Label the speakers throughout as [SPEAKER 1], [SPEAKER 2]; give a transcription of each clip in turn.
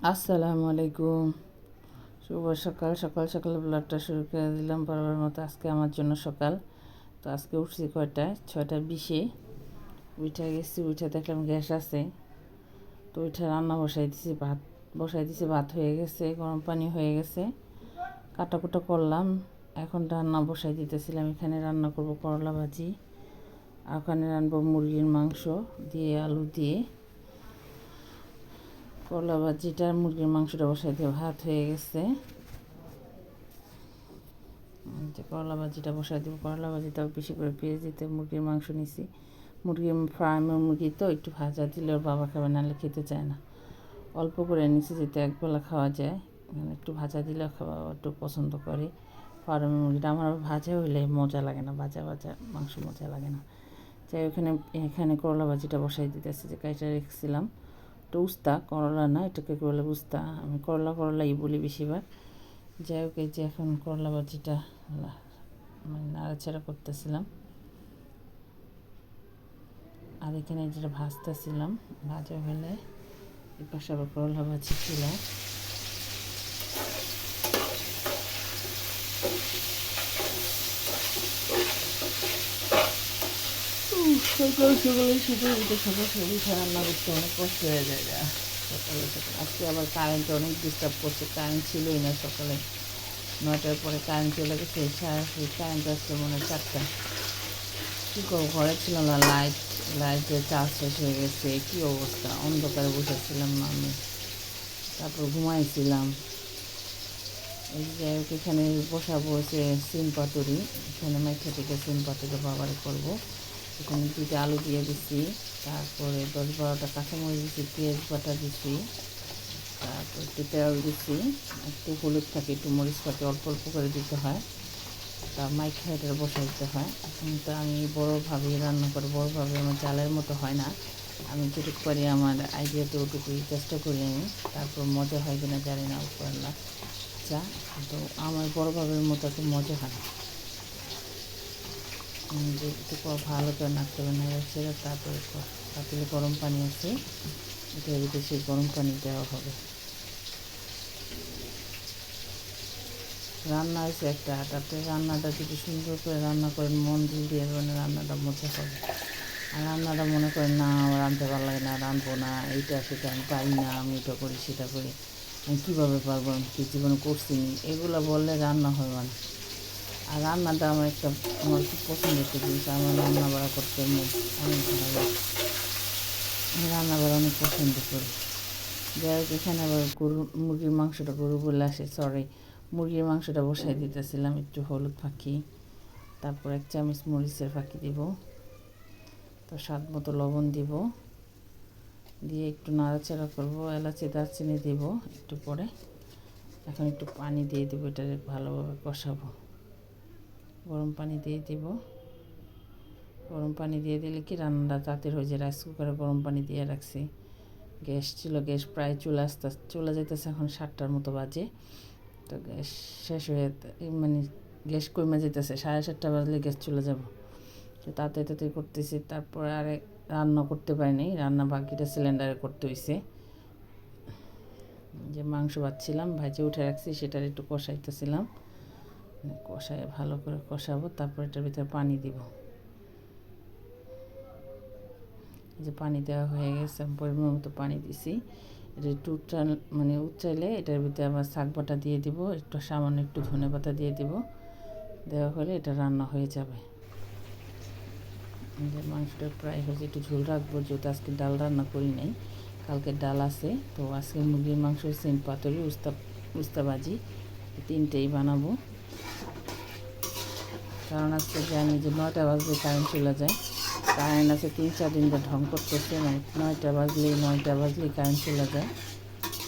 [SPEAKER 1] আসসালামু আলাইকুম। শুভ সকাল। সকাল সকাল ব্লগটা শুরু করে দিলাম বরাবর মতো। আজকে আমার জন্য সকাল। তো আজকে উঠছি কয়টায়? 6:20-এ উঠে গেছি। উঠে দেখলাম গ্যাস আছে, তো উঠে রান্না বসাই দিছি। ভাত হয়ে গেছে, গরম পানি হয়ে গেছে, কাটাকুটা করলাম। এখন রান্না বসাই দিতেছিলাম। এখানে রান্না করব করলা ভাজি, আর ওখানে রানবো মুরগির মাংস দিয়ে আলু দিয়ে। করলা ভাজিটা মুরগির মাংসটা বসাই দিয়ে ভাত হয়ে গেছে। যে করলা ভাজিটা বসাই দেবো। করলা ভাজিটাও বেশি করে পেঁয়াজ দিতে। মুরগির মাংস নিছি, মুরগির ফার্মের মুরগি তো একটু ভাজা দিলে ওর বাবা খাবে, নাহলে খেতে চায় না। অল্প করে নিছি যাতে একবেলা খাওয়া যায়। একটু ভাজা দিলে খাওয়া একটু পছন্দ করে। ফার্মের মুরগিটা আমার ভাজা হইলে মজা লাগে না, ভাজা ভাজা মাংস মজা লাগে না। যাই এখানে করলা ভাজিটা বসাই দিতেছি। যে কাইটা রেখেছিলাম তো উস্তা, করলা না, এটাকে করলে উস্তা। আমি করলাই বলি বেশিরভাগ। যাই হোক, এই যে এখন করলা ভাজিটা নাড়াচাড়া করতেছিলাম। আর এখানে যেটা ভাজতেছিলাম, ভাজা হলে এই পাশে আবার করলা ভাজি ছিল। সকাল সকালে শীতের ভিতরে সকাল সকাল রান্না করতে অনেক কষ্ট হয়ে যায়। সকালে সকালে আজকে আবার কারেন্ট অনেক ডিস্টার্ব করছে। কারেন্ট ছিলই না সকালে। 9টার পরে কারেন্ট চলে গেছে। কারেন্ট আসছে মনে হয় 4টা। কী করবো, ঘরে ছিল না লাইটের চার্জ শেষ হয়ে গেছে। কী অবস্থা, অন্ধকারে বসেছিলাম আমি, তারপর ঘুমাইছিলাম। এই যাই হোক, এখানে বসাবো হচ্ছে সিম পাতুরি। এখানে মাইখা থেকে সিম পাতুরি বাবারে করবো। এখানে 2টা আলু দিয়ে দিচ্ছি, তারপরে 10-12টা কাঁচামরিচ দিচ্ছি, পেঁয়াজ বাটা দিচ্ছি, তারপর একটু তেল দিচ্ছি, একটু হলুদ থাকে, একটু মরিচ থাকে, অল্প অল্প করে দিতে হয়। তা মাইখা এটা বসাই দিতে হয়। কিন্তু আমি বড়োভাবেই রান্না করি। বড়োভাবে আমার চালের মতো হয় না। আমি যেটুকু পারি আমার আইডিয়াতে ওটুকুই চেষ্টা করি আমি। তারপর মজা হয় কিনা জানি না, উপরওয়ালা যা। তো আমার বড়োভাবের মতো এত মজা হয় না। যে একটু ভালো করে নাড়তে হবে, নেড়ে ছেড়ে তারপরে পাতিলে গরম পানি আছে, এটার ভিতরে সেই গরম পানি দেওয়া হবে। রান্না হয়েছে একটা, তাতে রান্নাটা যদি সুন্দর করে রান্না করেন, মন দিয়ে রান্নাটা মজা হবে। আর রান্নাটা মনে করেন না আমার রাঁধতে ভালো লাগে না, রাঁধবো না, এইটা সেটা আমি পারি না, আমি এটা করি সেটা করি, আমি কীভাবে পারবো, আমি কি জীবনে করছি নি, এগুলো বললে রান্না হবে না। আর রান্নাটা আমার খুব পছন্দের একটা জিনিস। আমার রান্না বাড়া করতে অনেক ভালো লাগে। আমি রান্না বাড়া অনেক পছন্দ করি। যাই হোক, এখানে আবার মুরগির মাংসটা বলে আসে, সরি, মুরগির মাংসটা বসাই দিতেছিলাম। একটু হলুদ ফাঁকি, তারপর 1 চামচ মরিচের ফাঁকি দিব, তো স্বাদ মতো লবণ দিব, দিয়ে একটু নাড়াচাড়া করবো। এলাচি দারচিনি দিব একটু পরে। এখন একটু পানি দিয়ে দেবো, এটাকে ভালোভাবে কষাবো। গরম পানি দিয়ে দিব। গরম পানি দিয়ে দিলে কি রান্নাটা তাড়াতাড়ি হয়ে যায়। রাইস কুকারে গরম পানি দিয়ে রাখছি। গ্যাস ছিল, গ্যাস প্রায় চলে যেতেছে, এখন 7টার মতো বাজে। তো গ্যাস শেষ হয়ে মানে গ্যাস কমে যেতেছে, 7:30 বাজলে গ্যাস চলে যাব। তো তাড়াতাড়ি করতেছি। তারপরে রান্না করতে পারিনি, রান্না বাকিটা সিলিন্ডারে করতে হয়েছে। যে মাংস ভাজছিলাম, ভাজে উঠে রাখছি, সেটার একটু কষাইতেছিলাম। কষাই ভালো করে কষাবো, তারপর এটার ভিতরে পানি দিব। যে পানি দেওয়া হয়ে গেছে, পরিমাণ মতো পানি দিছি। এটা একটু উচ্চাইলে এটার ভিতরে আবার শাক বাটা দিয়ে দিব, একটু সামান্য একটু ধনেপাতা দিয়ে দিব। দেওয়া হলে এটা রান্না হয়ে যাবে। যে মাংসটা প্রায় হয়েছে, একটু ঝোল রাখবো, যেহেতু আজকে ডাল রান্না করি নাই, কালকে ডাল আছে। তো আজকে মুরগির মাংস, সিম পাতুরি, উস্তা ভাজি, 3টেই বানাবো। কারণ আজকে জানি যে 9টা বাজলে কারেন্ট চলে যায়। কারেন্ট আছে 3-4 দিন ধরে ঢং করতেছে, মানে 9টা বাজলেই কারেন্ট চলে যায়,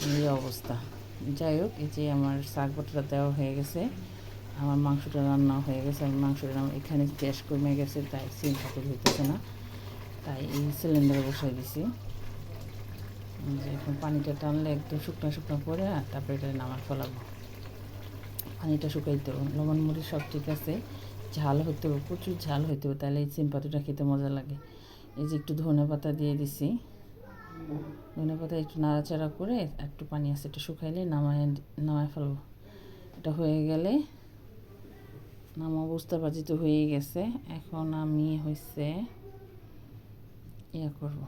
[SPEAKER 1] এই অবস্থা। যাই হোক, এই যে আমার শাক বাটাটা দেওয়া হয়ে গেছে, আমার মাংসটা রান্না হয়ে গেছে। আমি মাংসটা এখানে গ্যাস কমে গেছে, তাই সিম পাতুরি হইতেছে না, তাই এই সিলিন্ডারে বসাই দিছি। যে এখন পানিটা টানলে একদম শুকনো শুকনো করে, আর তারপরে এটা নামা ফেলাবো। পানিটা শুকাইতে হবে, লবণ মরিচ সব ঠিক আছে, ঝাল হতে হবে, প্রচুর ঝাল হতে হবে, তাহলে এই সিম পাতুরিটা খেতে মজা লাগে। এই যে একটু ধনে পাতা দিয়ে দিছি, ধনে পাতা একটু নাড়াচাড়া করে একটু পানি আছে একটু শুকাইলে নামায় ফেলবো। এটা হয়ে গেলে নামা বুঝতে পারছি তো হয়ে গেছে। এখন আমি করবো,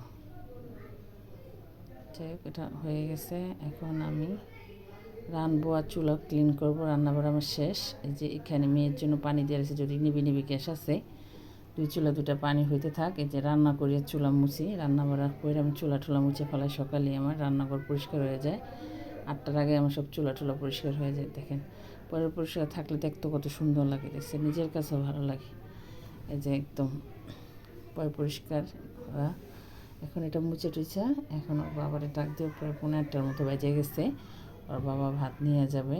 [SPEAKER 1] এটা হয়ে গেছে। এখন আমি রানবো আর চুলা ক্লিন করবো। রান্নাবার আমার শেষ। এই যে এখানে মেয়ের জন্য পানি দিয়ে রয়েছে, যদি নিবি গ্যাস আছে, দুটা পানি হইতে থাক। এই যে রান্না করি, চুলা মুছি, রান্না বাড়া করে আমি চুলা মুছে ফেলাই। সকালে আমার রান্নাঘর পরিষ্কার হয়ে যায়। 8টার আগে আমার সব চুলা পরিষ্কার হয়ে যায়। দেখেন পরে পরিষ্কার থাকলে দেখতে কত সুন্দর লাগে, দেখছে নিজের কাছেও ভালো লাগে। এই যে একদম পরে পরিষ্কার। এখন এটা মুছে টুচা এখন ওর বাবারে ডাক দিয়ে প্রায় 1:30টার মতো বেজে গেছে। ওর বাবা ভাত নিয়ে যাবে।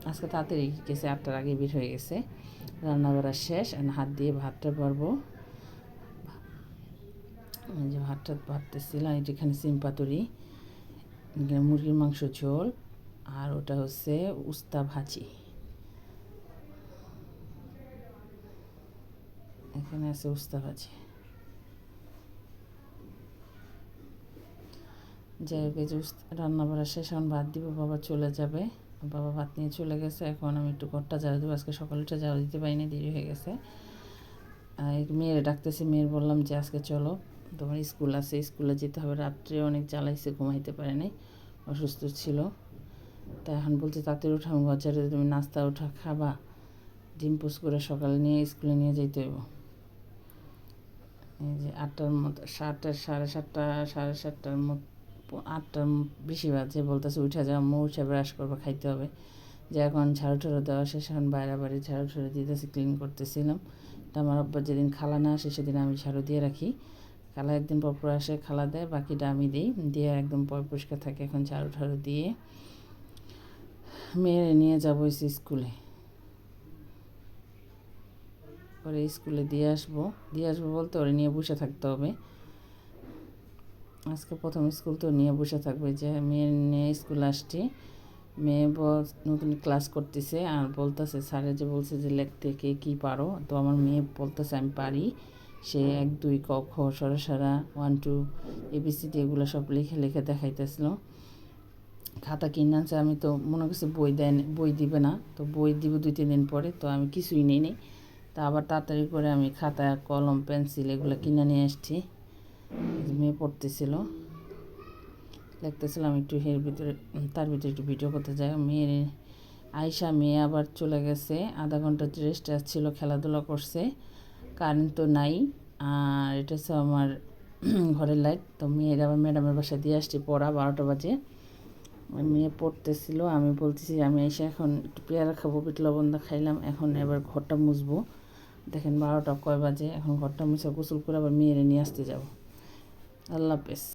[SPEAKER 1] আজকে তাড়াতাড়ি গেছে, 8টার আগে বের হয়ে গেছে। রান্না বাড়া শেষ। হাত দিয়ে ভাতটা পারবো। এই যে ভাতটা ভাততেছিলাম। যেখানে সিম পাতুরি, মুরগির মাংস ঝোল, আর ওটা হচ্ছে উস্তা ভাজি। এখানে আছে উস্তা ভাজি। যাই হোক, এই যে রান্না বাড়া শেষ। এখন ভাত দিব, বাবা চলে যাবে। বাবা ভাত নিয়ে চলে গেছে। এখন আমি একটু ঘরটা ঝাড়ু দেবো। আজকে সকালটা ঝাড়ু দিতে পারিনি, দেরি হয়ে গেছে। মেয়ের ডাকতেছি, মেয়ের বললাম যে আজকে চলো, তোমার স্কুল আছে, স্কুলে যেতে হবে। রাত্রে অনেক জ্বালাইছে, ঘুমাইতে পারে নাই, অসুস্থ ছিল। তা এখন বলছে তাড়াতাড়ি উঠা, আমি ঘর ঝাড়ু, তুমি নাস্তা উঠা খাবা, ডিম পোস্ট করে সকালে নিয়ে স্কুলে নিয়ে যেতে হইব। এই যে 8টার মতো, 7:30, 7:30, 7:30 মতো, 8টার বেশি বাজে। বলতেছে উঠে যাও, উঠে ব্রাশ করবো, খাইতে হবে। যে এখন ঝাড়ু ঠাড়ু দেওয়া শেষ। এখন বাড়ি ঝাড়ু ঠাড়ু দিতেছি, ক্লিন করতেছিলাম। তা আমার আব্বা যেদিন খালা না আসে সেদিন আমি ঝাড়ু দিয়ে রাখি। খালা একদিন পর আসে, খালা দেয়, বাকিটা আমি দিই, দিয়ে একদম পরিষ্কার থাকে। এখন ঝাড়ু ঠাড়ু দিয়ে মেয়ের নিয়ে যাবো স্কুলে। পরে স্কুলে দিয়ে আসবো বলতে ওরে নিয়ে বসে থাকতে হবে। আজকে প্রথম স্কুল তো নিয়ে বসে থাকবে। যে মেয়ের নিয়ে স্কুল আসছি, মেয়ে নতুন ক্লাস করতেছে আর বলতেছে স্যারে যে বলছে যে লিখতে কে কী পারো। তো আমার মেয়ে বলতেছে আমি পারি। সে 1 2 ক খ সরা 1 2 ABCD এগুলো সব লিখে দেখাইতেছিল। খাতা কিনে আনছে। আমি তো মনে করছি বই দিবে না, তো বই দিব 2-3 দিন পরে। তো আমি কিছুই নিই নি। তা আবার তাড়াতাড়ি করে আমি খাতা, কলম, পেন্সিল এগুলো কিনে নিয়ে আসছি। মেয়ে পড়তেছিল, লিখতেছিলাম একটু, তার ভিতরে একটু ভিডিও করতে যাই। মেয়ে আবার চলে গেছে। আধা ঘন্টা রেস্ট ছিল, খেলাধুলা করছে। কারেন্ট তো নাই। আর এটা হচ্ছে আমার ঘরের লাইট। তো মেয়ের আবার ম্যাডামের বাসায় দিয়ে আসছি পড়া, 12টা বাজে। মেয়ে পড়তেছিল, আমি বলতেছি আমি এসে এখন একটু পেয়ারা খাবো, বিট লবণ খাইলাম। এখন এবার ঘরটা মুছবো। দেখেন 12টা কয় বাজে। এখন ঘরটা মুছে গোসল করে আবার মেয়েরে নিয়ে আসতে যাব। আল্লাহ হাফেজ।